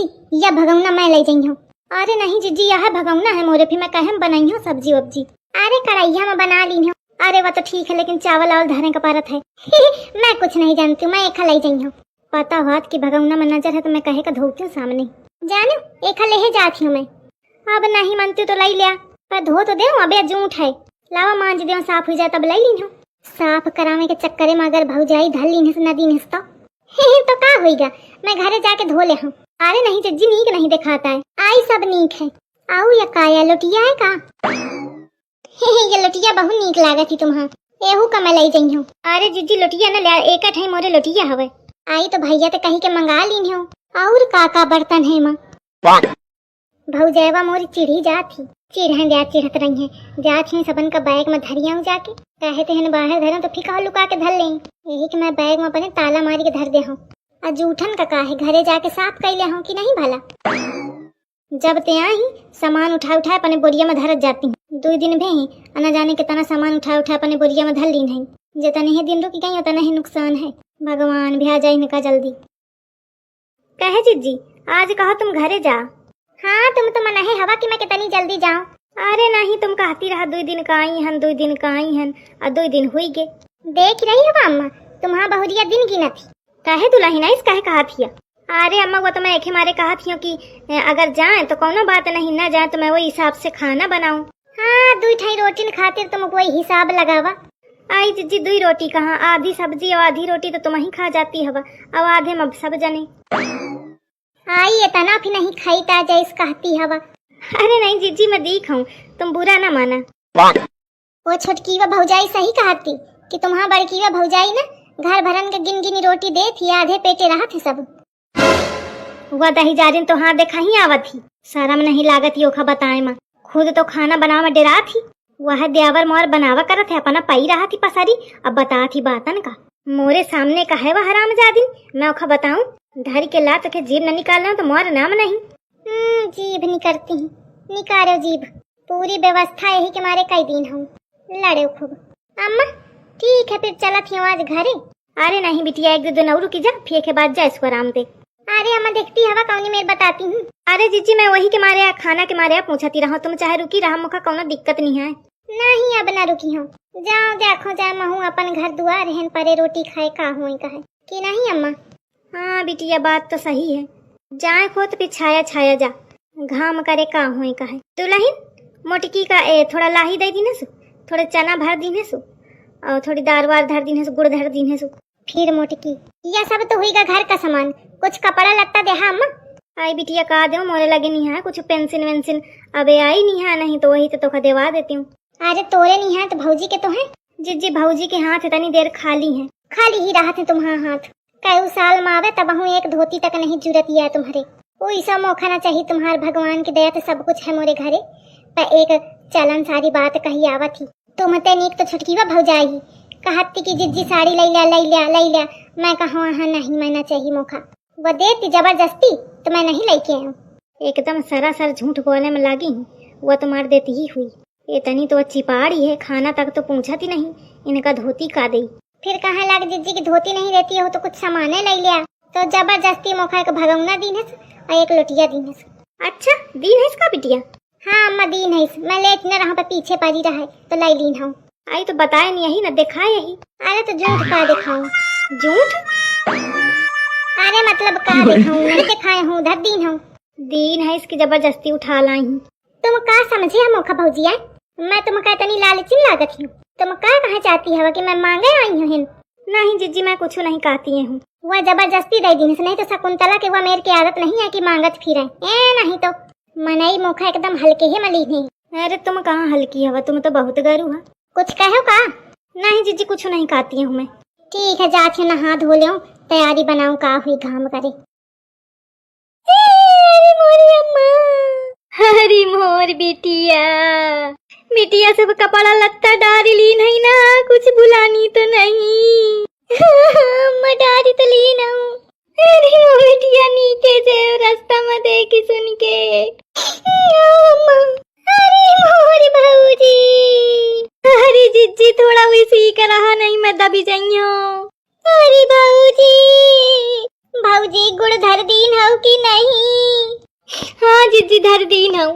जिज्जी या भगौना मैं ले जाई हूँ। अरे नहीं जिज्जी यह भगौना है मोरे, फिर मैं कहे बनाई हूँ सब्जी वब्जी। अरे कढ़ाइया में बना ली हूँ। अरे वह तो ठीक है लेकिन चावल और धरे का पारत है। मैं कुछ नहीं जानती हूँ, मैं एक ले जाई हूँ। पता हुआ कि भगौना में नजर है तो मैं कहे का धोती हूँ सामने। जानो एक ले जाती हूँ मैं। अब नहीं मानती तो लाई लिया, पर धो तो दे अबे जूठ है। लावा मांझ दे साफ हो जाए तब लाई ली हूँ। साफ कराने के चक्कर में अगर भौजाई धल ली नदी निस तो का होगा, मैं घरे जाके धो ले हूँ। अरे नहीं जिज्जी नीक नहीं दिखाता है, आई सब नीक है। आओ या काया लोटिया है का? ये लोटिया बहुत नीक लागत थी तुम्हां, एहू का मैं लाई जाई हूँ। अरे जिज्जी लोटिया न ले एक है मोरे लोटिया हवे। आई तो भैया तो कहीं के मंगा ली हूँ। और का बर्तन है माँ भौजैवा मोरी चिढ़ी जाती, चिढ़न जा चिढ़त रही है। जात ही सबन का बैग में धरिया जाके कहे थे बाहर धरा तो फिर लुका के धर ले। यही कि मैं बैग में अपने ताला मारी के धर दे हूँ। जूठन का है घरे जाके साफ कर ले हूँ कि नहीं भला। जब ते आई सामान उठा उठा अपने बोरिया में धरत जाती हूँ। 2 दिन भी न जाने के तना सामान उठा उठा अपने बोरिया में धर ली नहीं। जितना ही दिन रुकी गई उतना ही नुकसान है। भगवान भी आ जाए इनका जल्दी। कहे जिज्जी आज कहा तुम घरे जा। हाँ तुम तो मना है हवा कि मैं कितनी जल्दी जाऊं। अरे नहीं तुम कहती रहा 2 दिन का आई हन 2 दिन का आई हन और 2 दिन हुई गे। देख रही हो अम्मा तुम्हारा बहुरिया दिन की न थी। कहे दुल्ही ना इस कहे कहा थी। अरे अम्मा वो तो मैं एक मारे कहा थी कि अगर जाए तो कोनो बात नहीं, ना जाए तो मैं वही हिसाब से खाना बनाऊं। हाँ 2 ठाई रोटी खातिर तुम वही हिसाब लगावा। आई जिज्जी 2 रोटी कहाँ, आधी सब्जी और आधी रोटी तो तुम ही खा जाती हवा, अब आधे में सब जने। आई इतना भी नहीं खाई ता जैस कहती हवा। अरे नहीं जीजी मैं दिखाऊं, तुम बुरा ना माना। वो छोटकी वा भौजाई सही कहती कि तुम्हारा बड़की वा भौजाई ना घर भरन के गिन गिनी रोटी दे थी, आधे पेटे रहा थे सब। वह दही जारिन तो हाँ देखा ही आवत थी, शर्म नहीं लागत योखा बताए माँ। खुद तो खाना बनावा में डरा थी, वह देवर मोर बनावा करत है अपना पाई रहा थी पसारी। अब बता थी बातन का मोरे सामने का है वह हरामजादी, मैं ओखा बताऊं धर के ला तो के जीभ न निकालना तो मोर नाम नहीं। जीभ नहीं करती हूँ, निकालो जीभ। पूरी व्यवस्था यही के मारे कई दिन हूँ लड़े खूब। अम्मा ठीक है फिर चला थी आज घरे। अरे नहीं बिटिया 1-2 दिन और रुकी जा, फिर के बाद जा इसको आराम दे। अरे अम्मा देखती हवा कौनी मेरे बताती हूँ। अरे जीजी मैं वही के मारे खाना के मारे पूछती रहा, तुम चाहे रुकी रहा मुखा कौनो दिक्कत नहीं है। नहीं अब ना रुकी हूँ, जाओ देखो जाए महू अपन घर दुआर रहन परे रोटी खाए का हुई का है कि नहीं अम्मा। हाँ बिटिया बात तो सही है, जाए खो तो पिछाया छाया जा, घाम करे का हुई का है। दुल्हन मोटकी का थोड़ा लाही दे दी सु, थोड़े चना भर दी सु और थोड़ी दाल वार धर दी सु, गुड़ धर दी सु। फिर मोटकी यह सब तो हुईगा घर का सामान, कुछ कपड़ा लत्ता दे। अम्मा आई बिटिया का दो मोरे लगे नहीं है कुछ पेंसिल वेंसिल, अबे आई नहीं है, नहीं तो वही तो देवा देती हूँ। अरे तोरे नहीं है तो भौजी के तो है। जिज्जी भौजी के हाथ इतनी देर खाली है, खाली ही रहा थे तुम्हारा हाथ। कई साल में आवे तब हूँ एक धोती तक नहीं जरूरत है तुम्हारे। कोई सा मौका ना चाहिए तुम्हारे, भगवान की दया से सब कुछ है मोरे घरे। पर एक चलन सारी बात कही आवा थी, तुम ते नीक तो छुटकी वा भौजाई कहती कि जिज्जी साड़ी लै लिया। मैं कहूँ हाँ नहीं मैं ना चाहिए मौका, वो देती जबरदस्ती तो मैं नहीं लेके आऊँ। एकदम सरासर झूठ बोलने में लगी हूँ, वह तुम्हारे देती ही हुई। इतनी तो अच्छी पाड़ी है, खाना तक तो पूछती नहीं, इनका धोती का दई। फिर कहाँ लग जिज्जी की धोती नहीं रहती हो तो कुछ सामाने ले लिया, तो जबरदस्ती मौका एक भगौना दीन है और एक लोटिया दीन है। अच्छा दीन है इसका बिटिया। हाँ अम्मा दीन है, मैं लेट न रहा पर पीछे पड़ी रहा तो लाई लीन हूँ। आई तो बताए नहीं यही न दिखाए यही। अरे तो झूठ का दिखाऊं, झूठ अरे मतलब का दिखाऊं, नहीं दिखाए हूँ धर दीन हूँ। दीन है इसकी जबरदस्ती उठा लाई हूँ। तुम का समझे हम मौका भौजिया, मैं तुमका इतनी लालची लागत हूँ। तुम क्या कहा चाहती है कि मैं मांगे आई हूँ? नहीं जीजी मैं कुछ नहीं कहती हूँ, वह जबरदस्ती दे दी नहीं तो शकुंतला के वह मेरे की आदत नहीं है कि मांगत फिरे। नहीं तो मनई मुखा एकदम हल्के ही मली नहीं। अरे तुम कहाँ हल्की हवा, तुम तो बहुत गरू है। कुछ कहो का? नहीं जीजी कुछ नहीं कहती हूँ मैं। ठीक है जाके नहा धो लो, तैयारी बनाऊं का हुई घाम करे। अरे मोरी अम्मा, हरी मोर बिटिया, बिटिया सब कपड़ा लत्ता डारी ली नहीं ना, कुछ बुलानी तो नहीं। मैं डारी तो ली ना हूँ। अरे वो बिटिया नीचे से रास्ता में देखी सुन के। अम्मा अरे मोरी भाऊजी, अरे जिज्जी थोड़ा वैसे ही कर रहा नहीं मैं दबी जाइयो। अरे भाऊजी भाऊजी गुड़ धर दीन हो कि नहीं? हाँ जिज्जी धर दीन हो।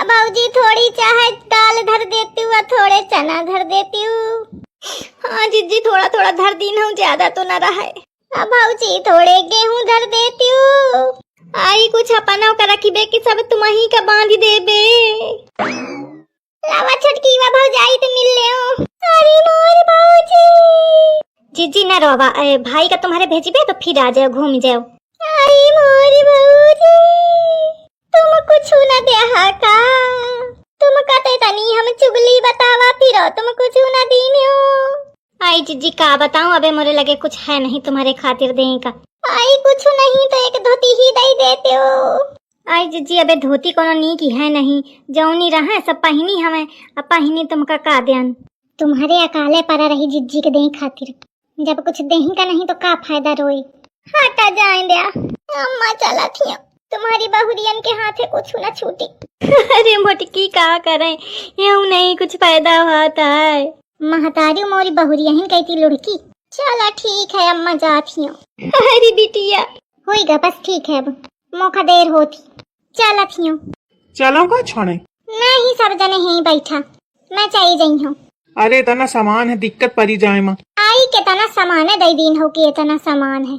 भाऊजी थोड़ी चाहे दाल धर देती हूँ, थोड़े चना धर देती हूँ। हाँ जिज्जी थोड़ा थोड़ा धर दीन हूँ, ज्यादा तो न रहा है। भाऊजी थोड़े गेहूं धर देती हूँ। आई कुछ अपना कर रखी बे कि सब तुम ही का बांध दे बे। लावा छटकी वा भौजाई तो मिल ले हो। अरे मोर भाऊजी। जिज्जी न रोवा, भाई का तुम्हारे भेजबे तो फिर आ जाओ, घूम जाओ। अरे मोर भाऊजी, तुम कुछ न देहा का? तुम कहते तनी हम चुगली बतावा फिर तुम कुछ न दीने हो। आई जिज्जी का बताऊं, अबे मोरे लगे कुछ है नहीं तुम्हारे खातिर देने का। आई कुछ नहीं तो एक धोती ही दे देते हो। आई जिज्जी अबे धोती कोनो नी की है नहीं, जौनी रहा सब पहिनी हमें, अब पहिनी तुमका का देन। तुम्हारे अकाले परा रही जिज्जी के देही खातिर, जब कुछ देही का नहीं तो का फायदा रोए। हटा जाए दिया अम्मा, चला थी तुम्हारी बहुरियन के हाथे कुछ न छूटी। अरे मोटकी का करें, यूं नहीं कुछ फायदा होता है। महतारी मोरी बहुरिया ही कहती लुढ़की। चला ठीक है अम्मा, जाती हूँ। अरे बिटिया होएगा बस, ठीक है अब मौका देर होती। चला थी हूँ। चलो का छोड़े? नहीं सब जने यहीं बैठा, मैं चाहिए जाई हूँ। अरे इतना सामान है, दिक्कत पड़ी जाए माँ। आई के तना सामान है, दई दिन हो कि इतना सामान है।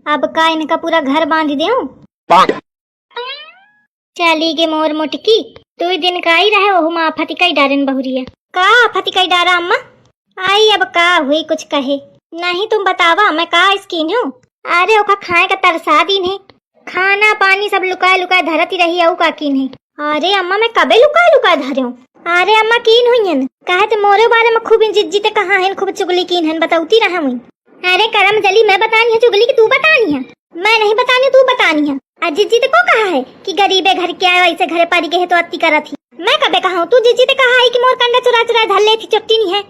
अब का इनका पूरा घर बांध दूं? चली गे मोर मोटकी, तू दिन का ही रहे वो माँ फती कई डारन बहुरिया। का फती कई डारा अम्मा? आई अब का हुई कुछ कहे नहीं, तुम बतावा मैं का स्कीन हूँ। अरे ओका खाए का तरसा दिन है, खाना पानी सब लुकाए लुकाए धरती रही है का कीन है। अरे अम्मा मैं कबे लुकाए लुकाए धरे हूँ? अरे अम्मा कीन हुई है कहे तो मोरे बारे में खूब जिज्जी ते कहा है, खूब चुगली कीन है बताऊती रहा हुई। अरे करम जली मैं बतानी है चुगली की तू बतानी है? मैं नहीं बतानी, तू बतानी है। आज जिज्जी ते को कहा है कि गरीबे घर के आए ऐसे घरे पारी के तो अति करा थी। मैं कबे कहा हूँ? तू जिज्जी ते कहा है कि मोर कंडा चुरा चुरा धर ले थी, चट्टी नहीं है।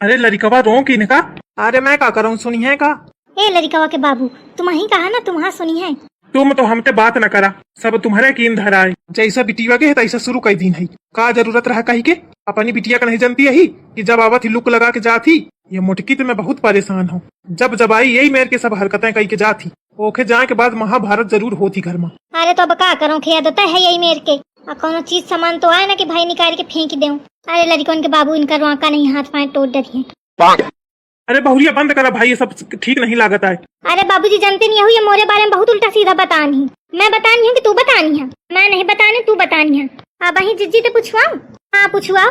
अरे लड़िकवा रो की का? अरे मैं का करूँ, सुनी है का? ए लड़िकवा के बाबू, तुम ही कहा ना तुम्हारा सुनी है। तुम तो हमते बात न करा, सब तुम्हारे कीन धराए। जैसा बिटिया के है तैसा शुरू कई दिन है। का जरूरत रहा कही के? अपनी बिटिया का नहीं जानती यही कि जब आवत ही लुक लगा के जाती। ये मोटकी तो मैं बहुत परेशान हूँ, जब जब आई यही मेर के सब हरकतें कही के जाती। ओखे जाए के बाद महाभारत जरूर होती घर में। अरे तो अब का करूँ, खेदता है यही मेर के। कोनो चीज सामान तो आए ना कि भाई निकाल के फेंक दूं। अरे लड़कों के बाबू इनका रोका नहीं, हाथ पाए तोड़ डरी है। अरे बहुरिया बंद करा भाई, ये सब ठीक नहीं लागत है। अरे बाबूजी जानते नहीं हो, ये मोरे बारे में बहुत उल्टा सीधा बतानी। मैं बतानी हूँ कि तू बतानी है? मैं नहीं बतानी, तू बतानी है। अब वही जिज्जी तो पूछवाऊं? हाँ पूछवाओ।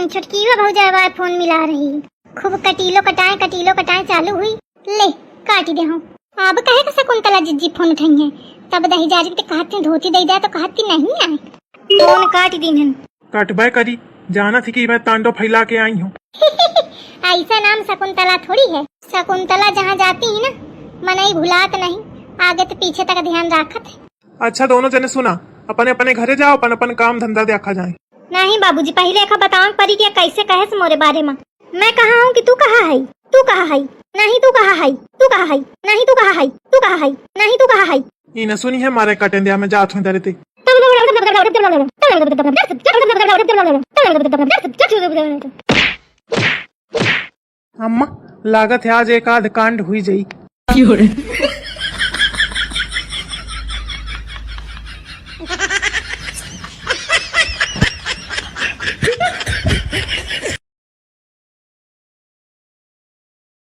छुटकी भौजा फोन मिला रही, खूब कटीलो कटाए चालू हुई। ले काटी दे हूँ। अब कहे का शकुंतला जिज्जी फोन उठाई है, तब दही जारी के कहते धोती दे दे तो कहती नहीं आए। फोन काट दी। कटबे करी, जाना थी कि मैं तांडव फैला के आई हूँ। ऐसा नाम शकुंतला थोड़ी है। शकुंतला जहाँ जाती है ना, मनई भुलात नहीं, आगे तो पीछे तक ध्यान रखत है। अच्छा दोनों जने सुना, अपने अपने घरे जाओ, अपन अपन काम धंधा देखा जाए। नहीं बाबूजी, पहले एक बताओ परी क्या कैसे कहे मोरे बारे में। मैं कहा हूँ कि तू कहा है? तू कहा है? नहीं तू कहा है? तू कहा है? नहीं तू कहा है? तू कहा है? नहीं तू कहा है? ये न सुनी है मारे कटे दिया, मैं जात हूँ डरते। अम्मा लागत है आज एक आध कांड हुई जाई।